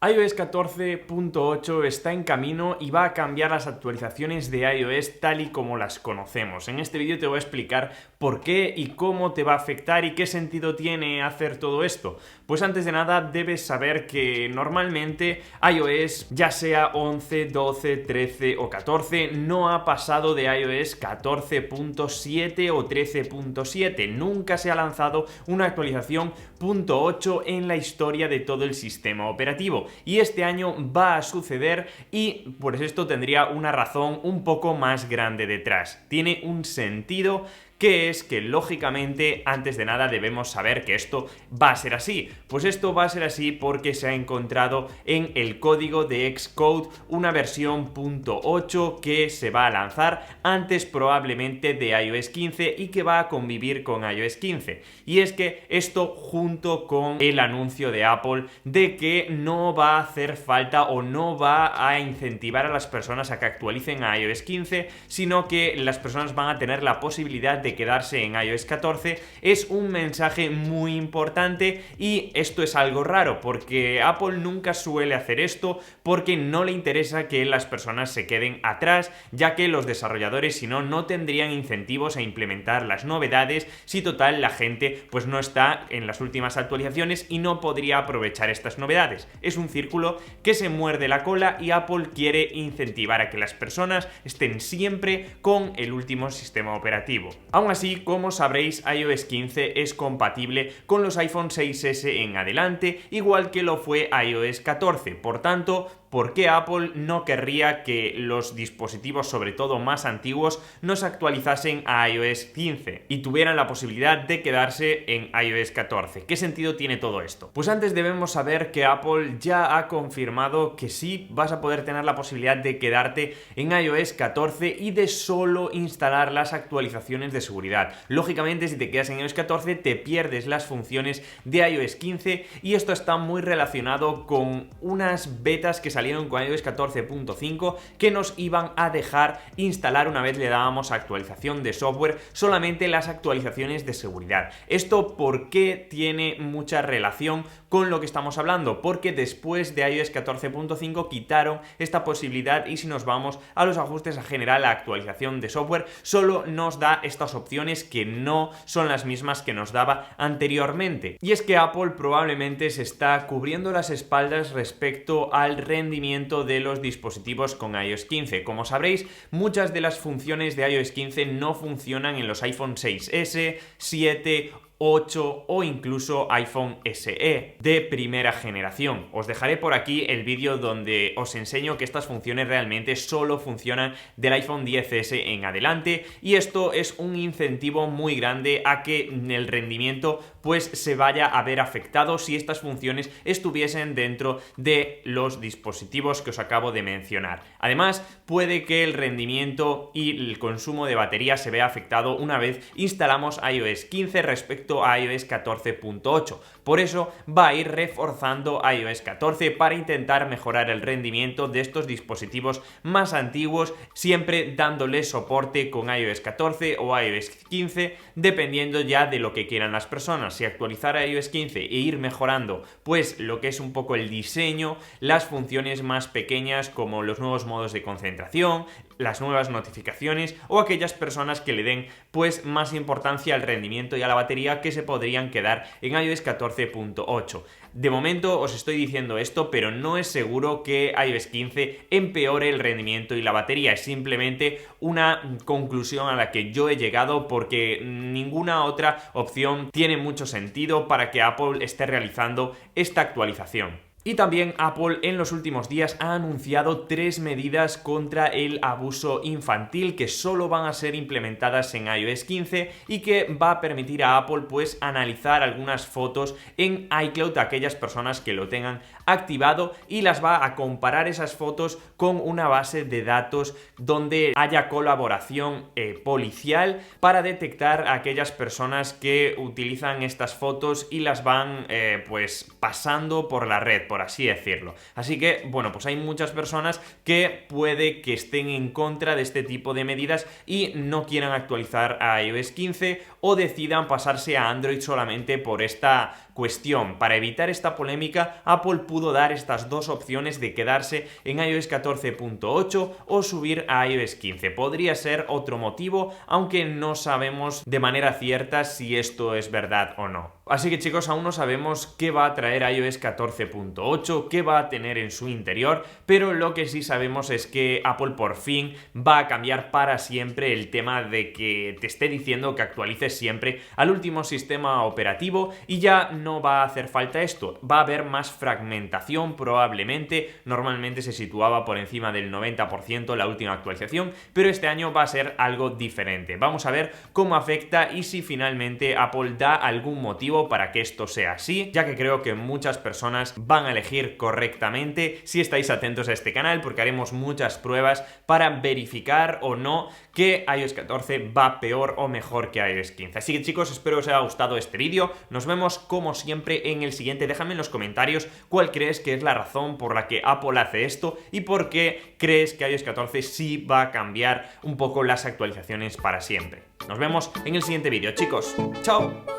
iOS 14.8 está en camino y va a cambiar las actualizaciones de iOS tal y como las conocemos. En este vídeo te voy a explicar por qué y cómo te va a afectar y qué sentido tiene hacer todo esto. Pues antes de nada debes saber que normalmente iOS, ya sea 11, 12, 13 o 14, no ha pasado de iOS 14.7 o 13.7. Nunca se ha lanzado una actualización .8 en la historia de todo el sistema operativo. Y este año va a suceder y por esto tendría una razón un poco más grande detrás. Tiene un sentido que es que lógicamente antes de nada debemos saber que esto va a ser así. Pues esto va a ser así porque se ha encontrado en el código de Xcode una versión .8 que se va a lanzar antes probablemente de iOS 15 y que va a convivir con iOS 15. Y es que esto junto con el anuncio de Apple de que no va a hacer falta o no va a incentivar a las personas a que actualicen a iOS 15, sino que las personas van a tener la posibilidad de quedarse en iOS 14, es un mensaje muy importante y esto es algo raro porque Apple nunca suele hacer esto porque no le interesa que las personas se queden atrás, ya que los desarrolladores si no, no tendrían incentivos a implementar las novedades si total la gente pues no está en las últimas actualizaciones y no podría aprovechar estas novedades. Es un círculo que se muerde la cola y Apple quiere incentivar a que las personas estén siempre con el último sistema operativo. Aún así, como sabréis, iOS 15 es compatible con los iPhone 6S en adelante, igual que lo fue iOS 14. Por tanto, ¿por qué Apple no querría que los dispositivos, sobre todo más antiguos, no se actualizasen a iOS 15 y tuvieran la posibilidad de quedarse en iOS 14? ¿Qué sentido tiene todo esto? Pues antes debemos saber que Apple ya ha confirmado que sí vas a poder tener la posibilidad de quedarte en iOS 14 y de solo instalar las actualizaciones de seguridad. Lógicamente, si te quedas en iOS 14 te pierdes las funciones de iOS 15 y esto está muy relacionado con unas betas que salieron con iOS 14.5 que nos iban a dejar instalar una vez le dábamos actualización de software solamente las actualizaciones de seguridad. ¿Esto por qué tiene mucha relación con lo que estamos hablando? Porque después de iOS 14.5 quitaron esta posibilidad y si nos vamos a los ajustes a general, la actualización de software solo nos da estas opciones que no son las mismas que nos daba anteriormente. Y es que Apple probablemente se está cubriendo las espaldas respecto al rendimiento de los dispositivos con iOS 15. Como sabréis, muchas de las funciones de iOS 15 no funcionan en los iPhone 6S, 7, 8 o incluso iPhone SE de primera generación. Os dejaré por aquí el vídeo donde os enseño que estas funciones realmente solo funcionan del iPhone XS en adelante y esto es un incentivo muy grande a que el rendimiento pues se vaya a ver afectado si estas funciones estuviesen dentro de los dispositivos que os acabo de mencionar. Además, puede que el rendimiento y el consumo de batería se vea afectado una vez instalamos iOS 15 respecto a iOS 14.8. Por eso va a ir reforzando iOS 14 para intentar mejorar el rendimiento de estos dispositivos más antiguos, siempre dándole soporte con iOS 14 o iOS 15, dependiendo ya de lo que quieran las personas. Si actualizar a iOS 15 e ir mejorando pues lo que es un poco el diseño, las funciones más pequeñas como los nuevos modos de concentración, las nuevas notificaciones o aquellas personas que le den pues más importancia al rendimiento y a la batería que se podrían quedar en iOS 14.8. De momento os estoy diciendo esto, pero no es seguro que iOS 15 empeore el rendimiento y la batería. Es simplemente una conclusión a la que yo he llegado porque ninguna otra opción tiene mucho sentido para que Apple esté realizando esta actualización. Y también Apple en los últimos días ha anunciado 3 medidas contra el abuso infantil que solo van a ser implementadas en iOS 15 y que va a permitir a Apple pues analizar algunas fotos en iCloud a aquellas personas que lo tengan activado y las va a comparar esas fotos con una base de datos donde haya colaboración policial para detectar a aquellas personas que utilizan estas fotos y las van pues pasando por la red, por así decirlo. Así que, bueno, pues hay muchas personas que puede que estén en contra de este tipo de medidas y no quieran actualizar a iOS 15 o decidan pasarse a Android solamente por esta cuestión. Para evitar esta polémica, Apple pudo pudo dar estas dos opciones de quedarse en iOS 14.8 o subir a iOS 15. Podría ser otro motivo, aunque no sabemos de manera cierta si esto es verdad o no. Así que chicos, aún no sabemos qué va a traer iOS 14.8, qué va a tener en su interior, pero lo que sí sabemos es que Apple por fin va a cambiar para siempre el tema de que te esté diciendo que actualices siempre al último sistema operativo, y ya no va a hacer falta esto. Va a haber más fragmentación probablemente. Normalmente se situaba por encima del 90% la última actualización, pero este año va a ser algo diferente. Vamos a ver cómo afecta y si finalmente Apple da algún motivo para que esto sea así, ya que creo que muchas personas van a elegir correctamente si estáis atentos a este canal, porque haremos muchas pruebas para verificar o no que iOS 14 va peor o mejor que iOS 15. Así que chicos, espero que os haya gustado este vídeo. Nos vemos como siempre en el siguiente. Déjame en los comentarios cuál crees que es la razón por la que Apple hace esto y por qué crees que iOS 14 sí va a cambiar un poco las actualizaciones para siempre. Nos vemos en el siguiente vídeo, chicos. ¡Chao!